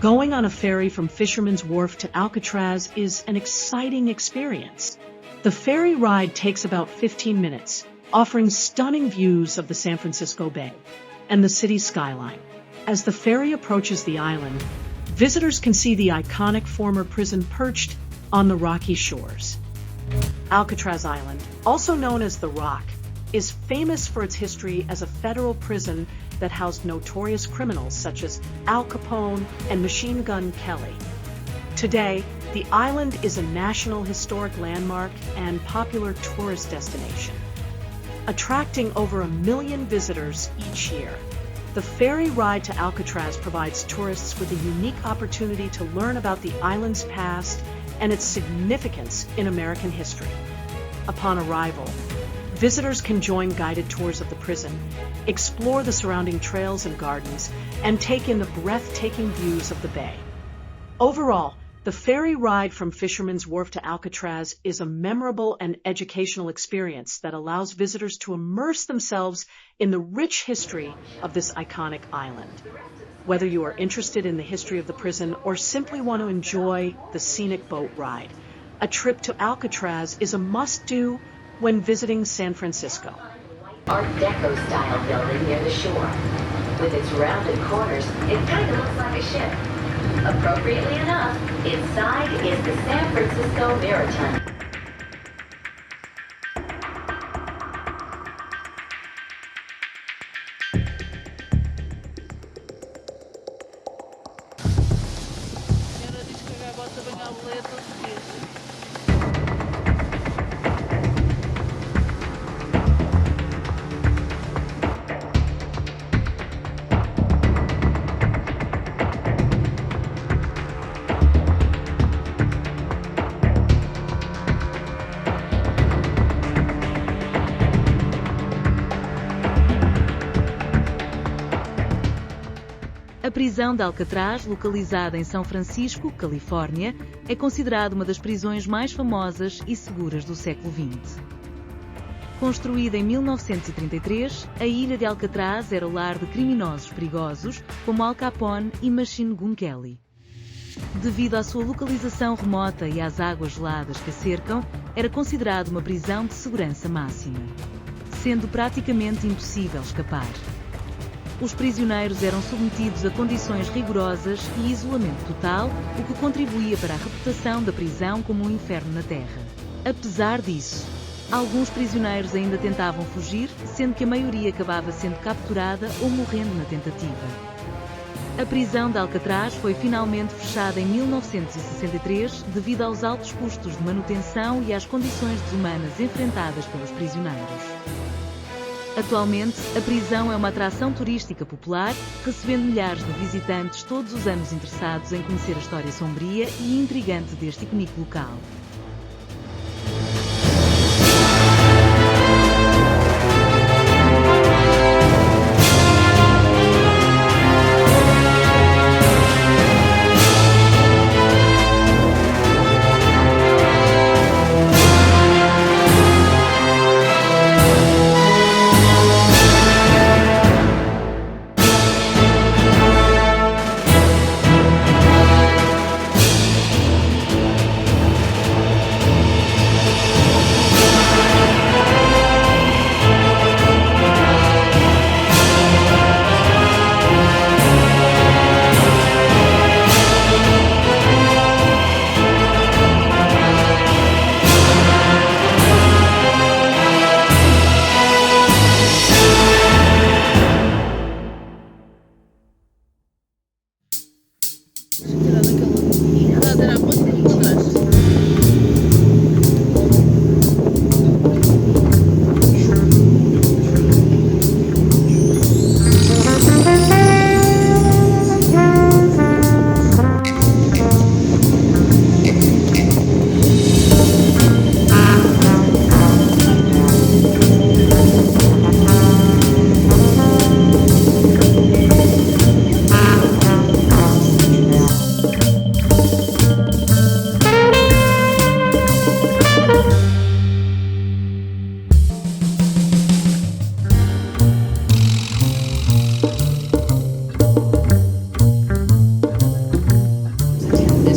Going on a ferry from Fisherman's Wharf to Alcatraz is an exciting experience. The ferry ride takes about 15 minutes, offering stunning views of the San Francisco Bay and the city's skyline. As the ferry approaches the island, visitors can see the iconic former prison perched on the rocky shores. Alcatraz Island, also known as the Rock, is famous for its history as a federal prison that housed notorious criminals such as Al Capone and Machine Gun Kelly. Today, the island is a National Historic Landmark and popular tourist destination, attracting over 1 million visitors each year. The ferry ride to Alcatraz provides tourists with a unique opportunity to learn about the island's past and its significance in American history. Upon arrival, visitors can join guided tours of the prison, explore the surrounding trails and gardens, and take in the breathtaking views of the bay. Overall, the ferry ride from Fisherman's Wharf to Alcatraz is a memorable and educational experience that allows visitors to immerse themselves in the rich history of this iconic island. Whether you are interested in the history of the prison or simply want to enjoy the scenic boat ride, a trip to Alcatraz is a must-do when visiting San Francisco. Art Deco style building near the shore. With its rounded corners, it kind of looks like a ship. Appropriately enough, inside is the San Francisco Maritime. A prisão de Alcatraz, localizada em São Francisco, Califórnia, é considerada uma das prisões mais famosas e seguras do século XX. Construída em 1933, a ilha de Alcatraz era o lar de criminosos perigosos como Al Capone e Machine Gun Kelly. Devido à sua localização remota e às águas geladas que a cercam, era considerada uma prisão de segurança máxima, sendo praticamente impossível escapar. Os prisioneiros eram submetidos a condições rigorosas e isolamento total, o que contribuía para a reputação da prisão como um inferno na Terra. Apesar disso, alguns prisioneiros ainda tentavam fugir, sendo que a maioria acabava sendo capturada ou morrendo na tentativa. A prisão de Alcatraz foi finalmente fechada em 1963 devido aos altos custos de manutenção e às condições desumanas enfrentadas pelos prisioneiros. Atualmente, a prisão é uma atração turística popular, recebendo milhares de visitantes todos os anos interessados em conhecer a história sombria e intrigante deste icônico local.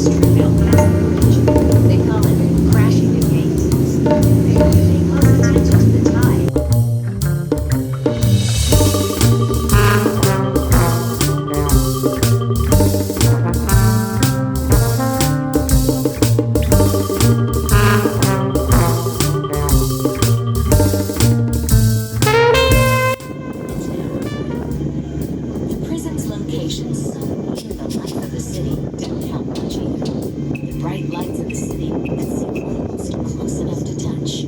tourist trail past the bridge. They call it crashing the gate. They cause attention to the tide. The prison's location so near the life of the city didn't help much either. The bright lights of the city could seem almost close enough to touch.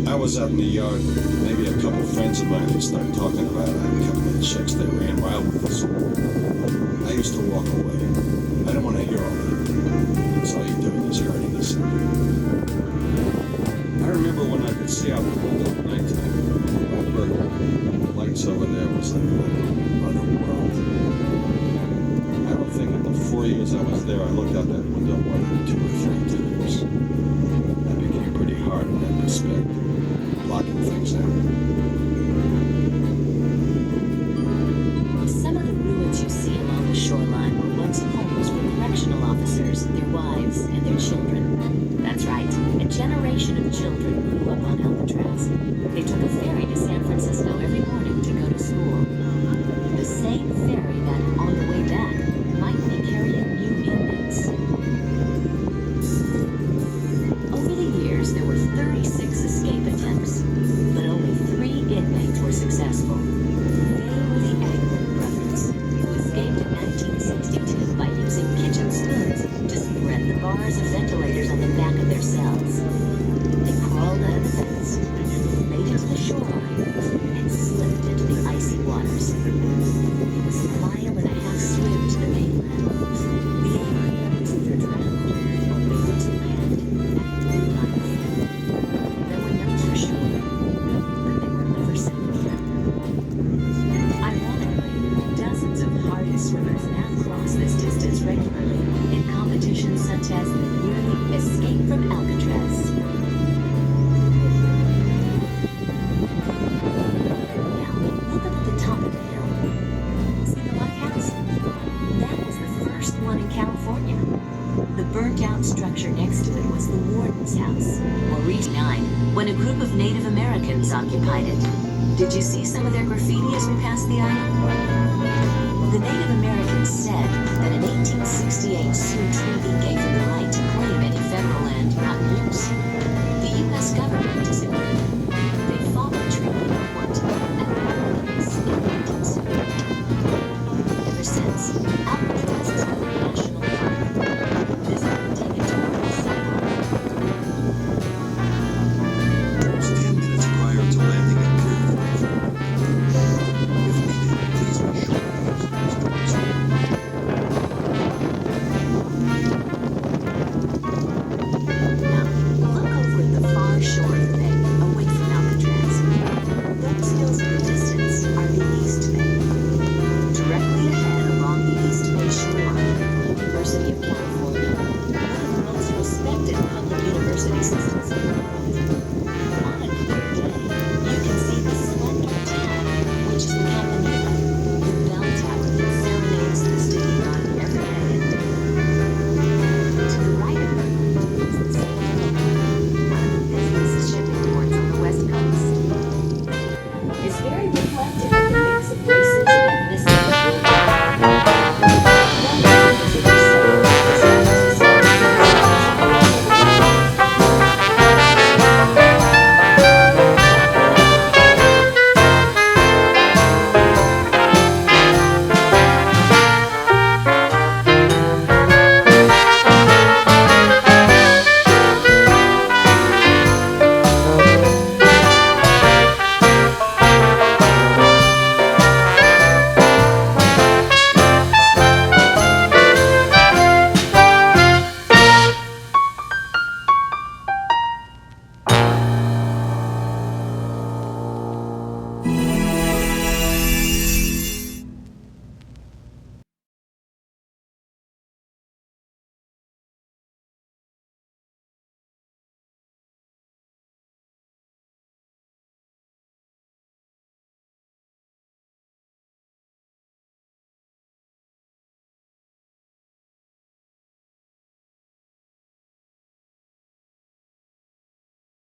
I was out in the yard. Maybe a couple friends of mine would start talking about it. A couple of chicks that ran wild with us. I used to walk away. I didn't want to hear all that. That's all you're doing is hurting yourself. I remember when I could see out the window at nighttime. The lights over there was like another world. I don't think in the 4 years I was there, I looked out that window more than 2 or 3 times. I became pretty hard in that respect, blocking things out. Some of the ruins you see along the shoreline were once homes for correctional officers, their wives, and their children. That's right, a generation of children grew up on Alcatraz. They took a ferry to San Francisco every morning to go to school. The same ferry that, on the way back, might be carrying new inmates. Over the years, there were 36 escape attempts, but only 3 inmates were successful. They were the Angler brothers, who escaped in 1962 by using kitchen spoons to spread the bars of ventilators on the back of their cells. They crawled out of the fence, made it to the shoreline, and slipped into the icy waters. It was a mile and a half swim to the mainland. The aim was either drowned or made to land at life. No one knows for sure, but they were never seen again. Ironically, dozens of hardy swimmers now cross this distance regularly in competitions such as the yearly Escape from Alcatraz. Now, look up at the top of the hill. See the lighthouse? That was the first one in California. The burnt-out structure next to it was the warden's house. Maurice 9, when a group of Native Americans occupied it. Did you see some of their graffiti as we passed the island? The Native Americans said that an 1868 Sioux treaty gave them the right to claim any federal land not in use.